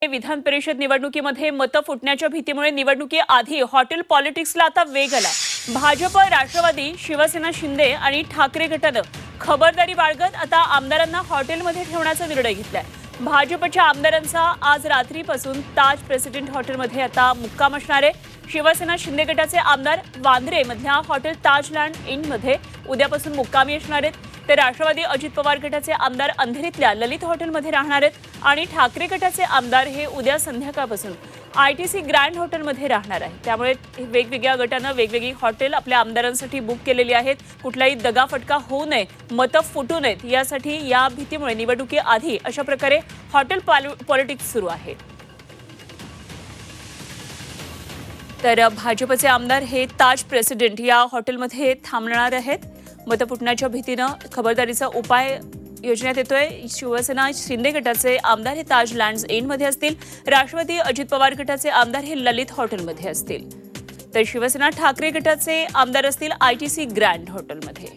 विधान परिषद निवडणुकीमध्ये मतं फुटण्याच्या भीतीमुळे निवडणुकीआधी हॉटेल पॉलिटिक्सला आता वेग आला। भाजप, राष्ट्रवादी, शिवसेना, शिंदे आणि ठाकरे गटानं खबरदारी बाळगत आता आमदारांना हॉटेलमध्ये ठेवण्याचा निर्णय घेतलाय। भाजपच्या आमदारांचा आज रात्रीपासून ताज प्रेसिडेंट हॉटेलमध्ये आता मुक्काम असणार आहे। शिवसेना शिंदे गटाचे आमदार वांद्रे मधल्या हॉटेल ताज लँड इन मध्ये उद्यापासून मुक्कामी असणार आहेत। तर राष्ट्रवादी अजित पवार गटाचे आमदार अंधेरीतल्या ललित हॉटेलमध्ये राहणार आहेत आणि ठाकरे गटाचे आमदार हे उद्या संध्याकाळपासून ITC ग्रँड हॉटेलमध्ये राहणार आहेत। त्यामुळे वेगवेगळ्या गटांना वेगवेगळी हॉटेल आपल्या आमदारांसाठी बुक केलेली आहेत। कुठलाही दगाफटका होऊ नये, मतं फुटू नयेत यासाठी या भीतीमुळे निवडणुकीआधी अशा प्रकारे हॉटेल पॉलिटिक्स सुरू आहे। तर भाजपचे आमदार हे ताज प्रेसिडेंट या हॉटेलमध्ये थांबणार आहेत। मतं फुटण्याच्या भीतीनं खबरदारीचा उपाय योजण्यात येतोय। शिवसेना शिंदे गटाचे आमदार हे ताज लँड्स इनमध्ये असतील। राष्ट्रवादी अजित पवार गटाचे आमदार हे ललित हॉटेलमध्ये असतील। तर शिवसेना ठाकरे गटाचे आमदार असतील ITC ग्रँड हॉटेलमध्ये।